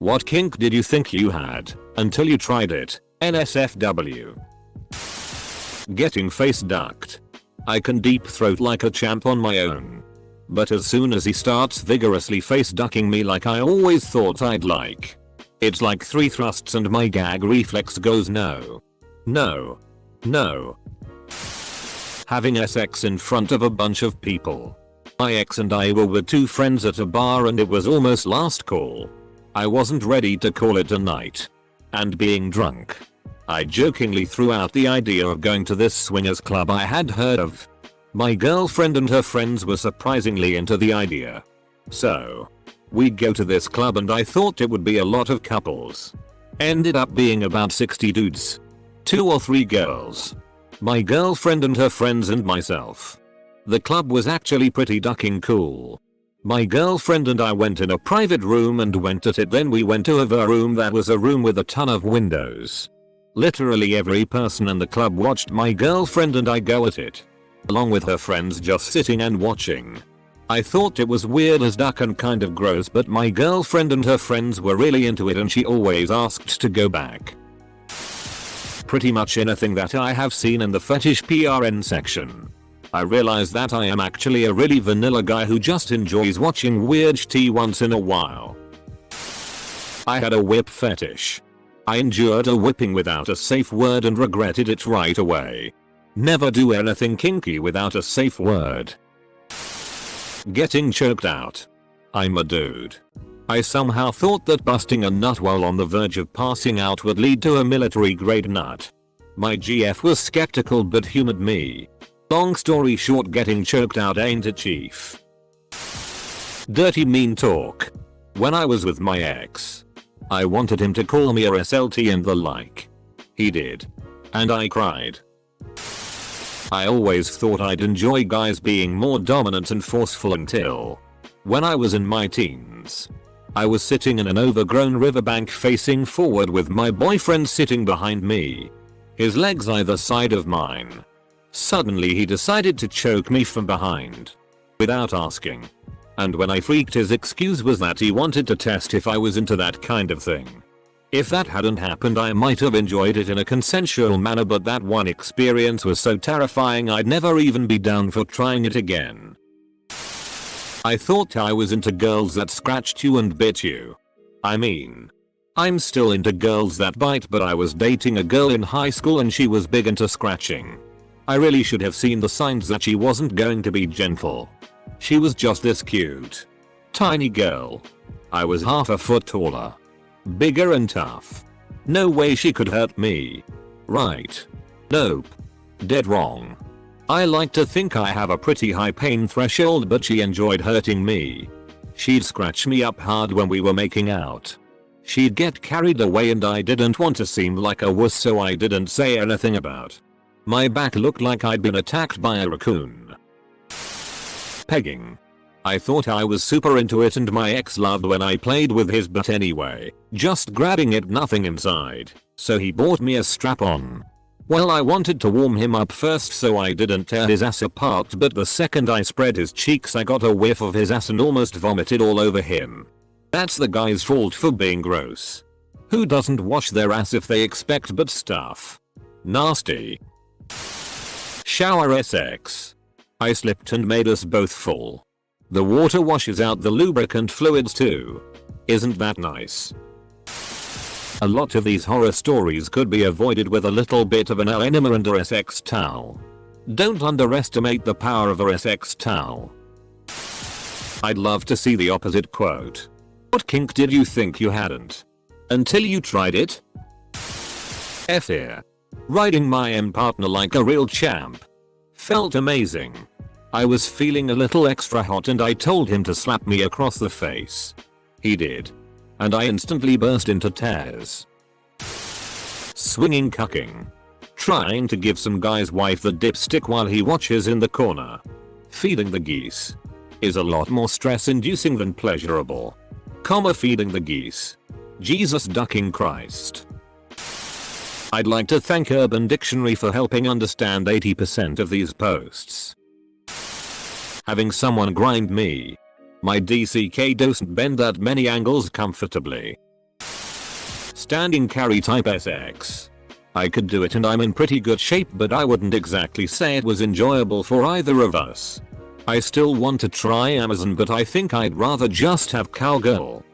What kink did you think you had until you tried it? NSFW. Getting face ducked. I can deep throat like a champ on my own. But as soon as he starts vigorously face ducking me like I always thought I'd like, it's like 3 thrusts and my gag reflex goes no. No. No. Having sex in front of a bunch of people. My ex and I were with 2 friends at a bar and it was almost last call. I wasn't ready to call it a night. And being drunk, I jokingly threw out the idea of going to this swingers club I had heard of. My girlfriend and her friends were surprisingly into the idea. So, we go to this club and I thought it would be a lot of couples. Ended up being about 60 dudes. 2 or 3 girls. My girlfriend and her friends and myself. The club was actually pretty ducking cool. My girlfriend and I went in a private room and went at it, then we went to a room that was a room with a ton of windows. Literally every person in the club watched my girlfriend and I go at it. Along with her friends just sitting and watching. I thought it was weird as duck and kind of gross, but my girlfriend and her friends were really into it and she always asked to go back. Pretty much anything that I have seen in the fetish PRN section. I realized that I am actually a really vanilla guy who just enjoys watching weird shit once in a while. I had a whip fetish. I endured a whipping without a safe word and regretted it right away. Never do anything kinky without a safe word. Getting choked out. I'm a dude. I somehow thought that busting a nut while on the verge of passing out would lead to a military grade nut. My GF was skeptical but humored me. Long story short, getting choked out ain't it, chief? Dirty mean talk. When I was with my ex, I wanted him to call me a SLT and the like. He did. And I cried. I always thought I'd enjoy guys being more dominant and forceful until when I was in my teens. I was sitting in an overgrown riverbank facing forward with my boyfriend sitting behind me. His legs either side of mine. Suddenly he decided to choke me from behind. Without asking. And when I freaked, his excuse was that he wanted to test if I was into that kind of thing. If that hadn't happened I might have enjoyed it in a consensual manner, but that one experience was so terrifying I'd never even be down for trying it again. I thought I was into girls that scratched you and bit you. I mean, I'm still into girls that bite, but I was dating a girl in high school and she was big into scratching. I really should have seen the signs that she wasn't going to be gentle. She was just this cute, tiny girl. I was half a foot taller. Bigger and tough. No way she could hurt me. Right. Nope. Dead wrong. I like to think I have a pretty high pain threshold, but she enjoyed hurting me. She'd scratch me up hard when we were making out. She'd get carried away and I didn't want to seem like a wuss, so I didn't say anything about. My back looked like I'd been attacked by a raccoon. Pegging. I thought I was super into it and my ex loved when I played with his butt anyway, just grabbing it, nothing inside, so he bought me a strap-on. Well, I wanted to warm him up first so I didn't tear his ass apart, but the second I spread his cheeks I got a whiff of his ass and almost vomited all over him. That's the guy's fault for being gross. Who doesn't wash their ass if they expect but stuff? Nasty. Shower sex. I slipped and made us both fall. The water washes out the lubricant fluids too. Isn't that nice? A lot of these horror stories could be avoided with a little bit of an enema and a SX towel. Don't underestimate the power of a SX towel. I'd love to see the opposite quote. What kink did you think you hadn't until you tried it? F here. Riding my partner like a real champ. Felt amazing. I was feeling a little extra hot and I told him to slap me across the face. He did. And I instantly burst into tears. Swinging cucking. Trying to give some guy's wife the dipstick while he watches in the corner. Feeding the geese. Is a lot more stress inducing than pleasurable. Feeding the geese. Jesus ducking Christ. I'd like to thank Urban Dictionary for helping understand 80% of these posts. Having someone grind me. My DCK doesn't bend that many angles comfortably. standing carry type SX. I could do it and I'm in pretty good shape, but I wouldn't exactly say it was enjoyable for either of us. I still want to try Amazon, but I think I'd rather just have cowgirl.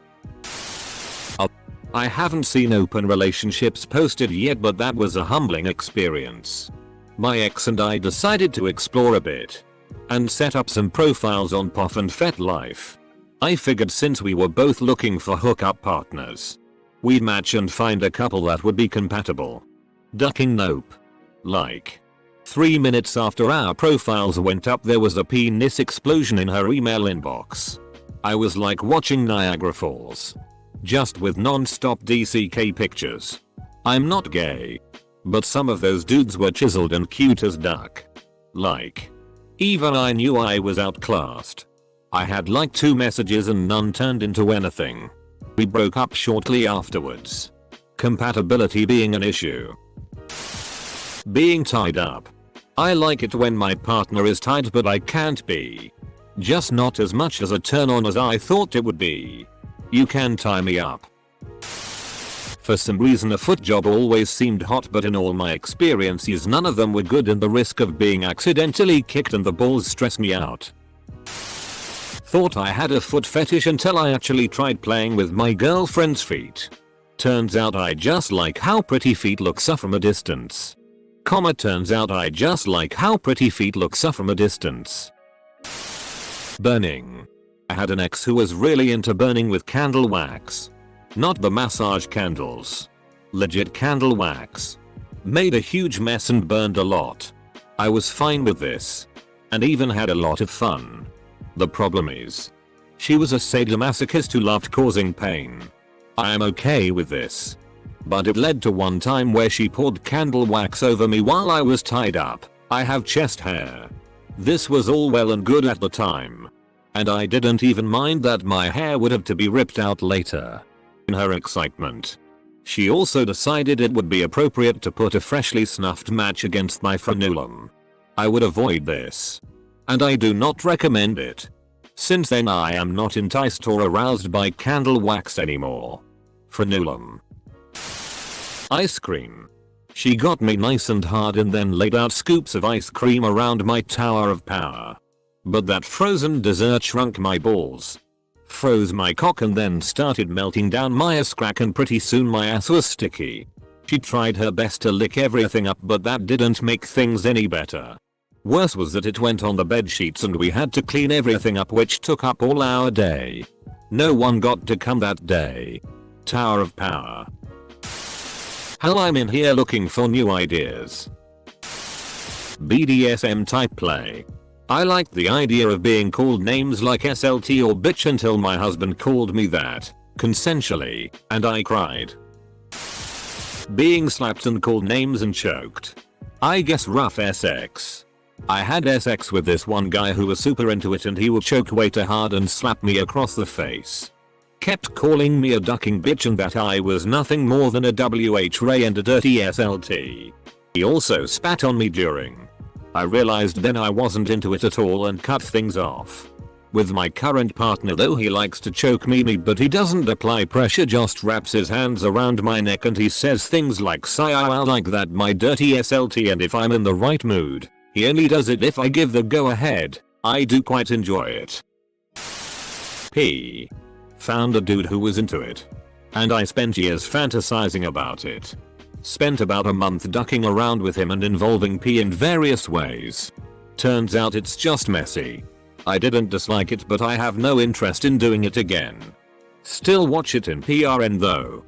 I haven't seen open relationships posted yet, but that was a humbling experience. My ex and I decided to explore a bit and set up some profiles on POF and FetLife. I figured since we were both looking for hookup partners, we'd match and find a couple that would be compatible. Ducking nope. Like 3 minutes after our profiles went up, there was a penis explosion in her email inbox. I was like watching Niagara Falls, just with non-stop DCK pictures. I'm not gay, but some of those dudes were chiseled and cute as duck. Like, even I knew I was outclassed. I had like 2 messages and none turned into anything. We broke up shortly afterwards. Compatibility being an issue. Being tied up. I like it when my partner is tied, but I can't be. Just not as much as a turn on as I thought it would be. You can tie me up. For some reason a foot job always seemed hot, but in all my experiences none of them were good, and the risk of being accidentally kicked in the balls stressed me out. Thought I had a foot fetish until I actually tried playing with my girlfriend's feet. Turns out I just like how pretty feet look from a distance. Turns out I just like how pretty feet look from a distance. Burning. I had an ex who was really into burning with candle wax. Not the massage candles. Legit candle wax. Made a huge mess and burned a lot. I was fine with this, and even had a lot of fun. The problem is, she was a sadomasochist who loved causing pain. I am okay with this, but it led to one time where she poured candle wax over me while I was tied up. I have chest hair. This was all well and good at the time, and I didn't even mind that my hair would have to be ripped out later. In her excitement, she also decided it would be appropriate to put a freshly snuffed match against my frenulum. I would avoid this, and I do not recommend it. Since then I am not enticed or aroused by candle wax anymore. Frenulum. Ice cream. She got me nice and hard and then laid out scoops of ice cream around my tower of power. But that frozen dessert shrunk my balls, froze my cock, and then started melting down my ass crack, and pretty soon my ass was sticky. She tried her best to lick everything up, but that didn't make things any better. Worse was that it went on the bed sheets and we had to clean everything up, which took up all our day. No one got to come that day. Tower of power. Hell, I'm in here looking for new ideas. BDSM type play. I liked the idea of being called names like SLT or bitch until my husband called me that, consensually, and I cried. Being slapped and called names and choked. I guess rough SX. I had SX with this one guy who was super into it, and he would choke way too hard and slap me across the face. Kept calling me a ducking bitch and that I was nothing more than a WH Ray and a dirty SLT. He also spat on me during. I realized then I wasn't into it at all and cut things off. With my current partner though, he likes to choke me, but he doesn't apply pressure, just wraps his hands around my neck and he says things like "Sigh, I like that, my dirty SLT," and if I'm in the right mood, he only does it if I give the go ahead. I do quite enjoy it. P. Found a dude who was into it, and I spent years fantasizing about it. Spent about a month ducking around with him and involving P in various ways. Turns out it's just messy. I didn't dislike it, but I have no interest in doing it again. Still watch it in PRN though.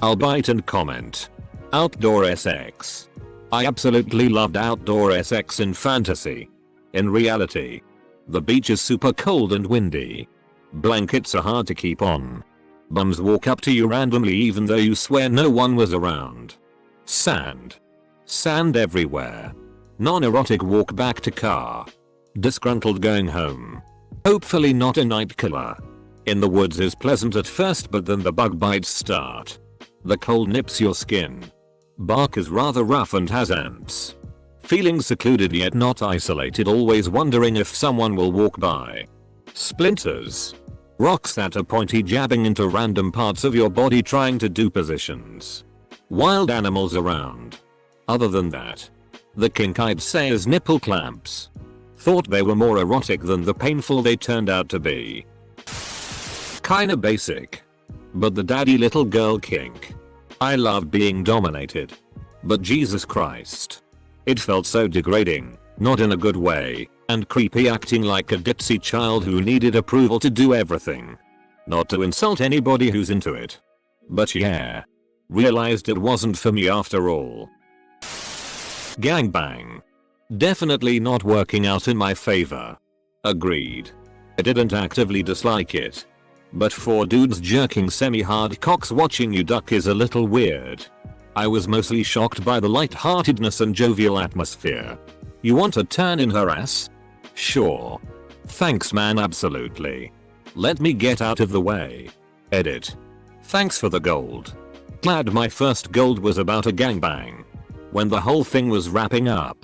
I'll bite and comment. Outdoor SX. I absolutely loved outdoor SX in fantasy. In reality, the beach is super cold and windy. Blankets are hard to keep on. Bums walk up to you randomly even though you swear no one was around. Sand. Sand everywhere. Non-erotic walk back to car. Disgruntled going home. Hopefully not a night killer. In the woods is pleasant at first, but then the bug bites start. The cold nips your skin. Bark is rather rough and has ants. Feeling secluded yet not isolated, always wondering if someone will walk by. Splinters. Rocks that are pointy jabbing into random parts of your body trying to do positions. Wild animals around. Other than that, the kink I'd say is nipple clamps. Thought they were more erotic than the painful they turned out to be. Kinda basic. But the daddy little girl kink. I love being dominated. But Jesus Christ. It felt so degrading, not in a good way, and creepy, acting like a ditzy child who needed approval to do everything. Not to insult anybody who's into it. But yeah. Realized it wasn't for me after all. Gangbang. Definitely not working out in my favor. Agreed. I didn't actively dislike it. But 4 dudes jerking semi-hard cocks watching you duck is a little weird. I was mostly shocked by the lightheartedness and jovial atmosphere. You want a turn in her ass? Sure. Thanks man, absolutely. Let me get out of the way. Edit. Thanks for the gold. Glad my first gold was about a gangbang. When the whole thing was wrapping up,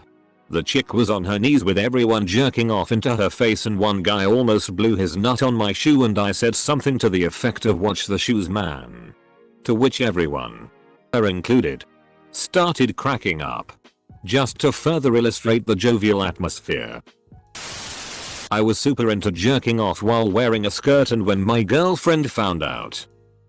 the chick was on her knees with everyone jerking off into her face and one guy almost blew his nut on my shoe and I said something to the effect of "watch the shoes man." To which everyone, her included, started cracking up. Just to further illustrate the jovial atmosphere. I was super into jerking off while wearing a skirt, and when my girlfriend found out,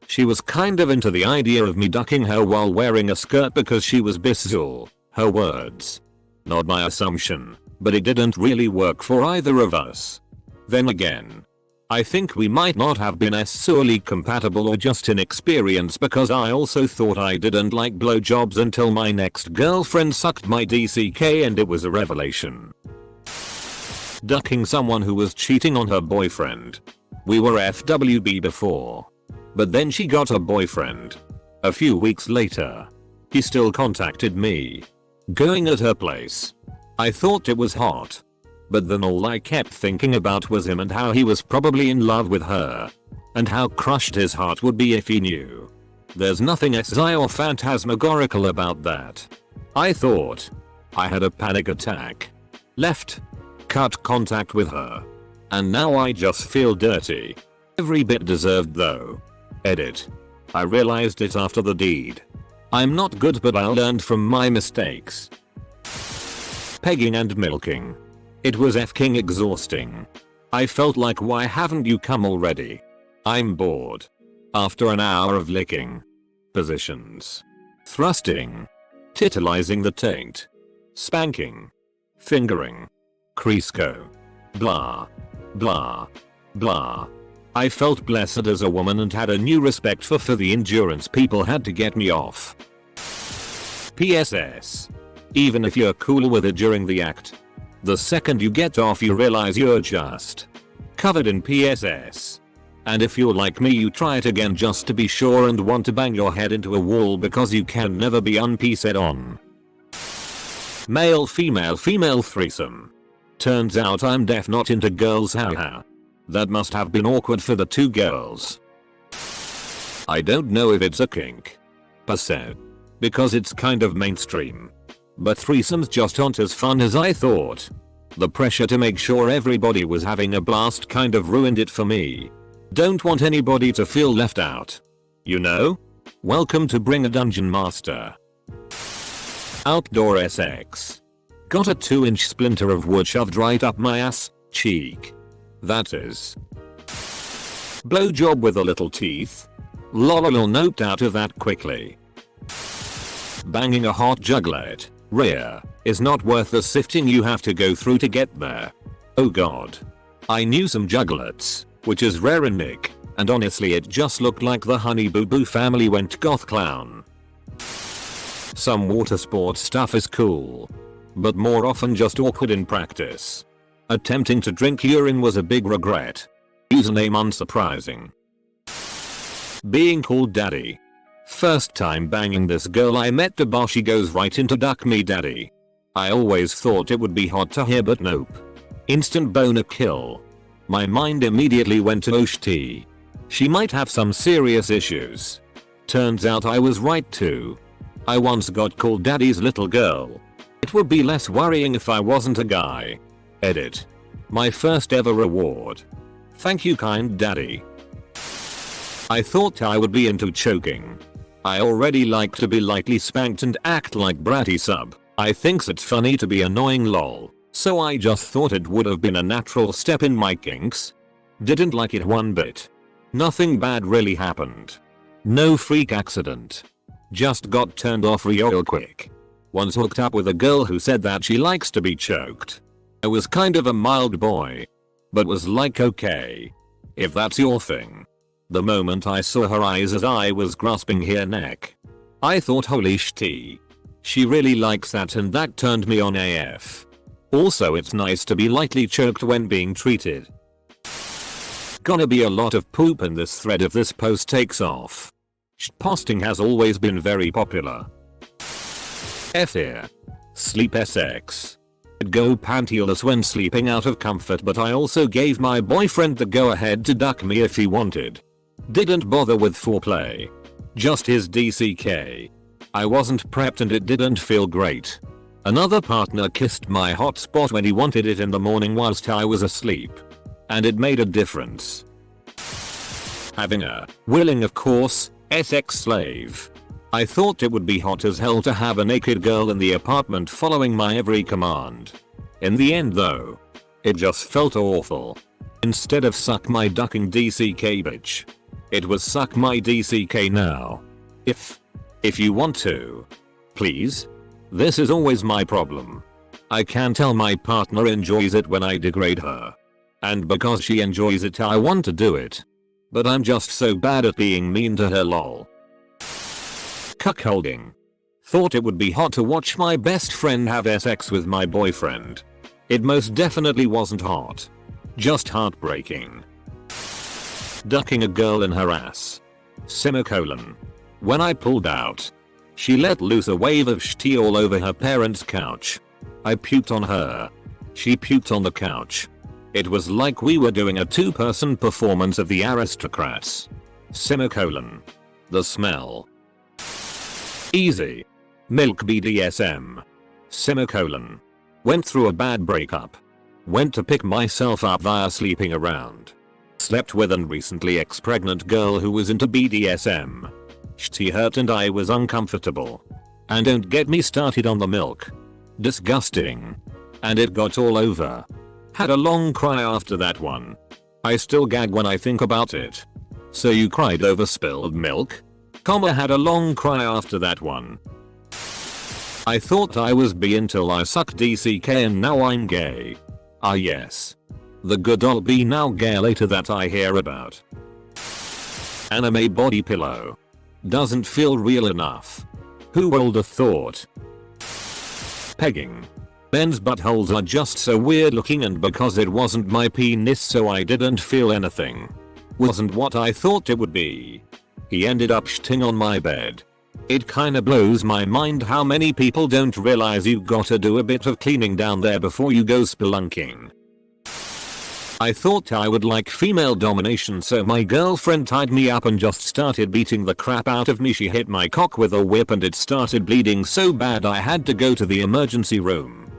she was kind of into the idea of me ducking her while wearing a skirt because she was bisexual, her words. Not my assumption, but it didn't really work for either of us. Then again, I think we might not have been as sorely compatible or just inexperienced, because I also thought I didn't like blowjobs until my next girlfriend sucked my DCK and it was a revelation. Ducking someone who was cheating on her boyfriend. We were FWB before. But then she got a boyfriend. A few weeks later, he still contacted me. Going at her place. I thought it was hot. But then all I kept thinking about was him and how he was probably in love with her. And how crushed his heart would be if he knew. There's nothing SI or phantasmagorical about that. I thought. I had a panic attack. Left. Cut contact with her. And now I just feel dirty. Every bit deserved though. Edit. I realized it after the deed. I'm not good, but I learned from my mistakes. Pegging and milking. It was f***ing exhausting. I felt like, why haven't you come already? I'm bored. After an hour of licking. Positions. Thrusting. Titillizing the taint. Spanking. Fingering. Crisco. Blah. Blah. Blah. I felt blessed as a woman and had a new respect for the endurance people had to get me off. PSS. Even if you're cool with it during the act, the second you get off you realize you're just covered in PSS. And if you're like me, you try it again just to be sure and want to bang your head into a wall because you can never be un-PS'd on. Male female female threesome. Turns out I'm deaf, not into girls, haha. That must have been awkward for the 2 girls. I don't know if it's a kink, per se, because it's kind of mainstream. But threesomes just aren't as fun as I thought. The pressure to make sure everybody was having a blast kind of ruined it for me. Don't want anybody to feel left out. You know? Welcome to Bring a Dungeon Master. Outdoor SX. Got a 2-inch splinter of wood shoved right up my ass cheek. That is. Blowjob with a little teeth. Lol, note out of that quickly. Banging a hot juglet, rear, is not worth the sifting you have to go through to get there. Oh god. I knew some juglets, which is rare in Nick, and honestly it just looked like the Honey Boo Boo family went goth clown. Some water sports stuff is cool, but more often just awkward in practice. Attempting to drink urine was a big regret. Username unsurprising. Being called daddy. First time banging this girl I met, the bar, she goes right into "duck me daddy." I always thought it would be hot to hear, but nope. Instant boner kill. My mind immediately went to Osh-T. She might have some serious issues. Turns out I was right too. I once got called daddy's little girl. It would be less worrying if I wasn't a guy. Edit. My first ever reward. Thank you, kind daddy. I thought I would be into choking. I already like to be lightly spanked and act like bratty sub. I thinks it's funny to be annoying lol. So I just thought it would have been a natural step in my kinks. Didn't like it one bit. Nothing bad really happened. No freak accident. Just got turned off real quick. Once hooked up with a girl who said that she likes to be choked. I was kind of a mild boy. But was like, okay. If that's your thing. The moment I saw her eyes as I was grasping her neck. I thought holy shit. She really likes that, and that turned me on AF. Also, it's nice to be lightly choked when being treated. Gonna be a lot of poop in this thread if this post takes off. Shitposting has always been very popular. F here. Sleep SX. I'd go pantyless when sleeping out of comfort, but I also gave my boyfriend the go ahead to duck me if he wanted. Didn't bother with foreplay. Just his DCK. I wasn't prepped and it didn't feel great. Another partner kissed my hot spot when he wanted it in the morning whilst I was asleep. And it made a difference. Having a willing, of course, SX slave. I thought it would be hot as hell to have a naked girl in the apartment following my every command. In the end though, it just felt awful. Instead of suck my ducking DCK bitch, it was suck my DCK now. If you want to. Please? This is always my problem. I can tell my partner enjoys it when I degrade her. And because she enjoys it I want to do it. But I'm just so bad at being mean to her lol. Cuckolding. Thought it would be hot to watch my best friend have sex with my boyfriend. It most definitely wasn't hot. Just heartbreaking. Ducking a girl in her ass. Semicolon. When I pulled out, she let loose a wave of shit all over her parents' couch. I puked on her. She puked on the couch. It was like we were doing a two-person performance of The Aristocrats. Semicolon. The smell. Easy. Milk BDSM. Semicolon. Went through a bad breakup. Went to pick myself up via sleeping around. Slept with an recently ex-pregnant girl who was into BDSM. She hurt and I was uncomfortable. And don't get me started on the milk. Disgusting. And it got all over. Had a long cry after that one. I still gag when I think about it. So you cried over spilled milk? Had a long cry after that one. I thought I was bi until I sucked DCK and now I'm gay. Ah yes. The good old be now gay later that I hear about. Anime body pillow. Doesn't feel real enough. Who would have thought? Pegging. Men's buttholes are just so weird looking, and because it wasn't my penis so I didn't feel anything. Wasn't what I thought it would be. He ended up shitting on my bed. It kinda blows my mind how many people don't realize you gotta do a bit of cleaning down there before you go spelunking. I thought I would like female domination, so my girlfriend tied me up and just started beating the crap out of me. She hit my cock with a whip and it started bleeding so bad I had to go to the emergency room.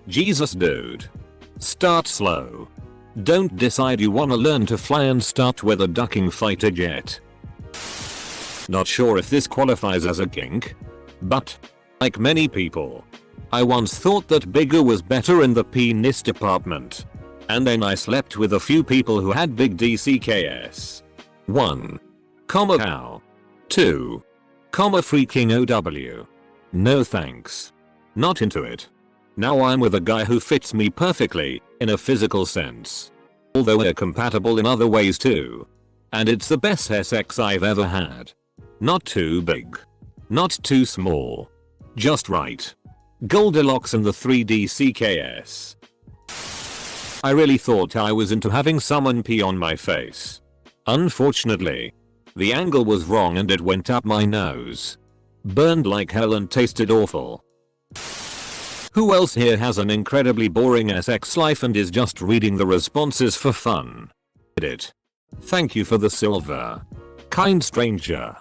Jesus dude. Start slow. Don't decide you wanna learn to fly and start with a ducking fighter jet. Not sure if this qualifies as a kink. But, like many people, I once thought that bigger was better in the penis department. And then I slept with a few people who had big DCKS. 1. How? 2. Freaking OW. No thanks. Not into it. Now I'm with a guy who fits me perfectly, in a physical sense. Although we're compatible in other ways too. And it's the best sex I've ever had. Not too big. Not too small. Just right. Goldilocks in the 3D CKS. I really thought I was into having someone pee on my face. Unfortunately, the angle was wrong and it went up my nose. Burned like hell and tasted awful. Who else here has an incredibly boring sex life and is just reading the responses for fun? Edit. Thank you for the silver. Kind stranger.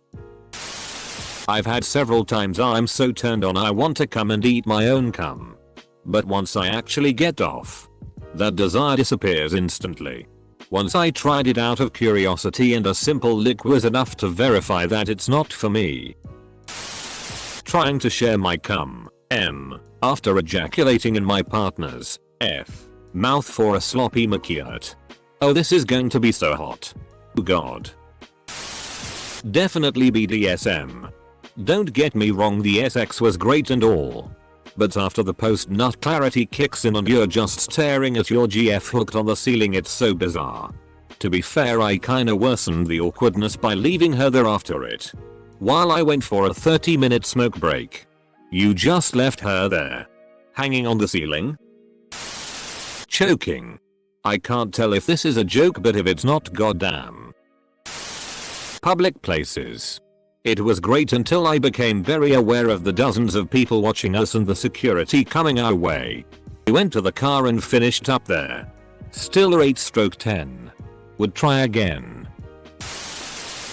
I've had several times I'm so turned on I want to come and eat my own cum. But once I actually get off, that desire disappears instantly. Once I tried it out of curiosity and a simple lick was enough to verify that it's not for me. Trying to share my cum, M, after ejaculating in my partner's, F, mouth for a sloppy McCurt. Oh, this is going to be so hot. Oh god. Definitely BDSM. Don't get me wrong, the SX was great and all. But after the post-nut clarity kicks in and you're just staring at your GF hooked on the ceiling, it's so bizarre. To be fair, I kinda worsened the awkwardness by leaving her there after it. While I went for a 30-minute smoke break. You just left her there. Hanging on the ceiling? Choking. I can't tell if this is a joke, but if it's not, goddamn. Public places. It was great until I became very aware of the dozens of people watching us and the security coming our way. We went to the car and finished up there. Still 8/10. Would try again.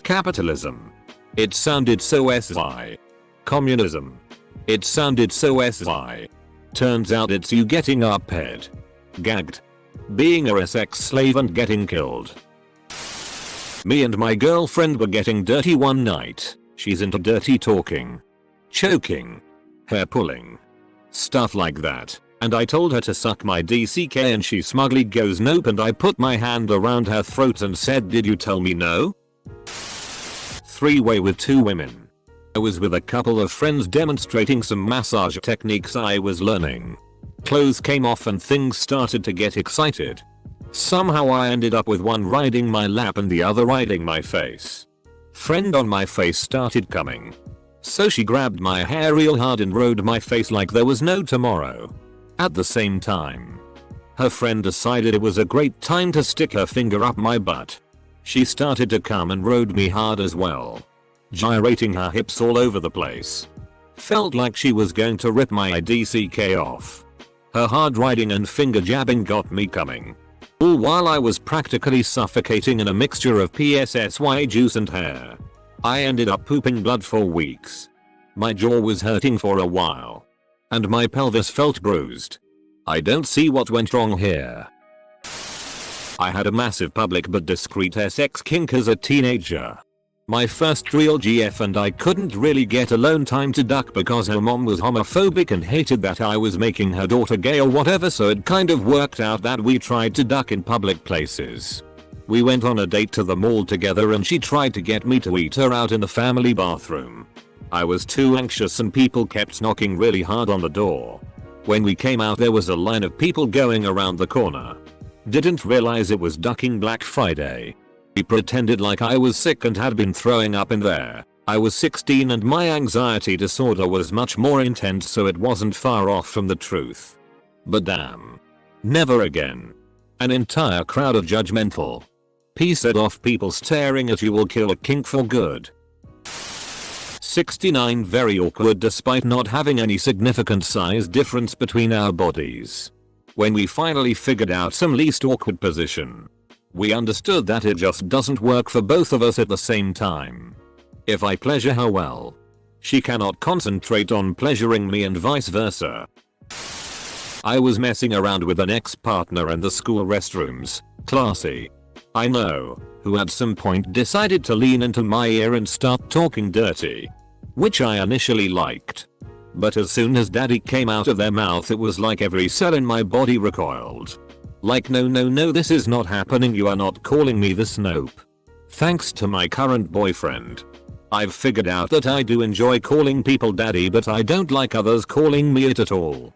Capitalism. It sounded so SI. Communism. It sounded so SI. Turns out it's you getting up-head. Gagged. Being a sex slave and getting killed. Me and my girlfriend were getting dirty one night. She's into dirty talking, choking, hair pulling, stuff like that. And I told her to suck my DCK and she smugly goes nope, and I put my hand around her throat and said, did you tell me no? 3-way with 2 women. I was with a couple of friends demonstrating some massage techniques I was learning. Clothes came off and things started to get excited. Somehow I ended up with one riding my lap and the other riding my face. Friend on my face started coming. So she grabbed my hair real hard and rode my face like there was no tomorrow. At the same time, her friend decided it was a great time to stick her finger up my butt. She started to come and rode me hard as well, gyrating her hips all over the place. Felt like she was going to rip my DCK off. Her hard riding and finger jabbing got me coming. All while I was practically suffocating in a mixture of PSSY juice and hair. I ended up pooping blood for weeks. My jaw was hurting for a while. And my pelvis felt bruised. I don't see what went wrong here. I had a massive public but discreet SX kink as a teenager. My first real GF, and I couldn't really get alone time to duck because her mom was homophobic and hated that I was making her daughter gay or whatever, so it kind of worked out that we tried to duck in public places. We went on a date to the mall together and she tried to get me to eat her out in the family bathroom. I was too anxious and people kept knocking really hard on the door. When we came out there was a line of people going around the corner. Didn't realize it was ducking Black Friday. He pretended like I was sick and had been throwing up in there. I was 16 and my anxiety disorder was much more intense, so it wasn't far off from the truth. But damn. Never again. An entire crowd of judgmental, pissed off people staring at you will kill a kink for good. 69. Very awkward despite not having any significant size difference between our bodies. When we finally figured out some least awkward position, we understood that it just doesn't work for both of us at the same time. If I pleasure her well, she cannot concentrate on pleasuring me and vice versa. I was messing around with an ex-partner in the school restrooms. Classy, I know, who at some point decided to lean into my ear and start talking dirty, which I initially liked. But as soon as daddy came out of their mouth, it was like every cell in my body recoiled. Like no, this is not happening, you are not calling me this, nope. Thanks to my current boyfriend, I've figured out that I do enjoy calling people daddy, but I don't like others calling me it at all.